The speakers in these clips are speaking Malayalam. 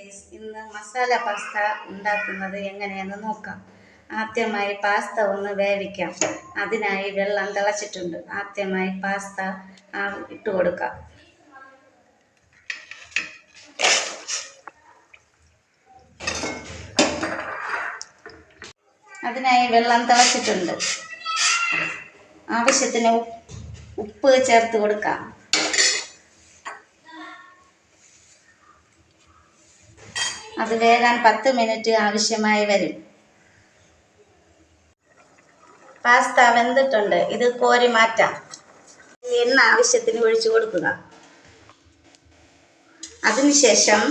ഗൈസ്, ഇന്ന് മസാല പാസ്ത ഉണ്ടാക്കുന്നത് എങ്ങനെയെന്ന് നോക്കാം. ആദ്യമായി പാസ്ത ഒന്ന് വേവിക്കാം. അതിനായി വെള്ളം തിളച്ചിട്ടുണ്ട്. ആദ്യമായി പാസ്ത ഇട്ട് കൊടുക്കാം. അതിനായി വെള്ളം തിളച്ചിട്ടുണ്ട്. ആവശ്യത്തിന് ഉപ്പ് ചേർത്ത് കൊടുക്കാം. അത് വേകാൻ 10 മിനിറ്റ് ആവശ്യമായി വരും. പാസ്ത വെന്തിട്ടുണ്ട്. ഇത് കോരി മാറ്റാം. എണ്ണ ആവശ്യത്തിന് ഒഴിച്ചു കൊടുക്കുക. അതിനുശേഷം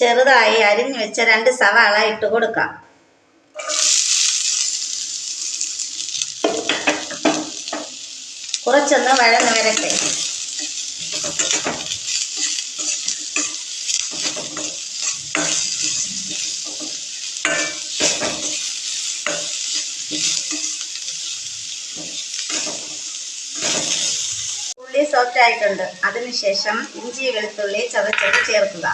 ചെറുതായി അരിഞ്ഞു വെച്ച 2 സവാള ഇട്ട് കൊടുക്കാം. കുറച്ചൊന്ന് വഴന്ന് വരട്ടെ. ഉള്ളി സോഫ്റ്റ് ആയിട്ടുണ്ട്. അതിനുശേഷം ഇഞ്ചി വെളുത്തുള്ളി ചതച്ചത് ചേർക്കുക.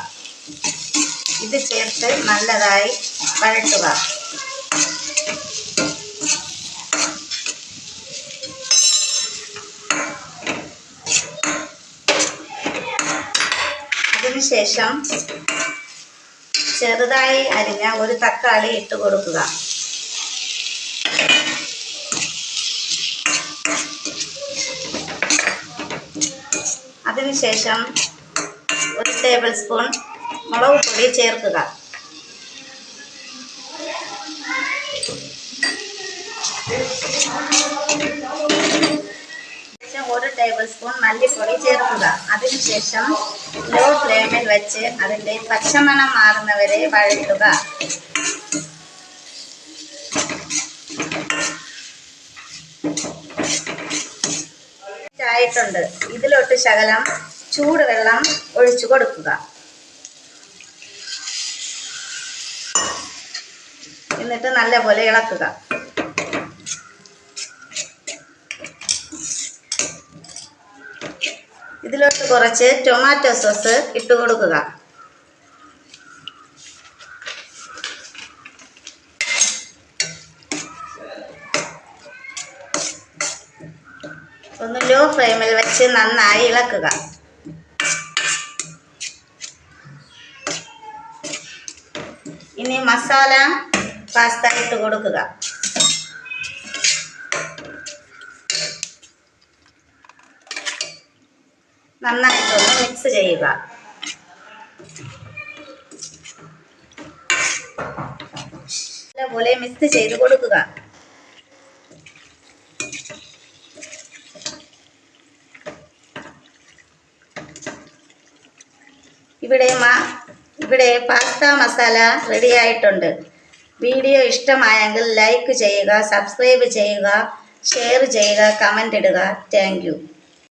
ഇത് ചേർത്ത് നല്ലതായി വഴറ്റുക. അതിനുശേഷം ചെറുതായി അരിഞ്ഞ 1 തക്കാളി ഇട്ട് കൊടുക്കുക. അതിനുശേഷം 1 ടേബിൾ സ്പൂൺ മുളക് പൊടി ചേർക്കുക. ശേഷം 1 ടേബിൾ സ്പൂൺ മല്ലിപ്പൊടി ചേർക്കുക. അതിനുശേഷം ലോ ഫ്ലെയിമിൽ വെച്ച് അതിൻ്റെ പച്ചമണം മാറുന്നവരെ വഴറ്റുക. ആയിട്ടുണ്ട്. ഇതിലോട്ട് ശകലം ചൂടുവെള്ളം ഒഴിച്ചു കൊടുക്കുക. എന്നിട്ട് നല്ലപോലെ ഇളക്കുക. ഇതിലോട്ട് കുറച്ച് ടൊമാറ്റോ സോസ് ഇട്ട് കൊടുക്കുക. ഒന്ന് ലോ ഫ്ലെയിമിൽ വെച്ച് നന്നായി ഇളക്കുക. ഇനി മസാല പാസ്ത ഇട്ട് കൊടുക്കുക. നന്നായിട്ടൊന്ന് മിക്സ് ചെയ്യുക. നല്ലപോലെ മിക്സ് ചെയ്ത് കൊടുക്കുക. ഇവിടെ പാസ്ത മസാല റെഡി ആയിട്ടുണ്ട്. വീഡിയോ ഇഷ്ടമായെങ്കിൽ ലൈക്ക് ചെയ്യുക, സബ്സ്ക്രൈബ് ചെയ്യുക, ഷെയർ ചെയ്യുക, കമൻ്റ് ഇടുക. Thank you.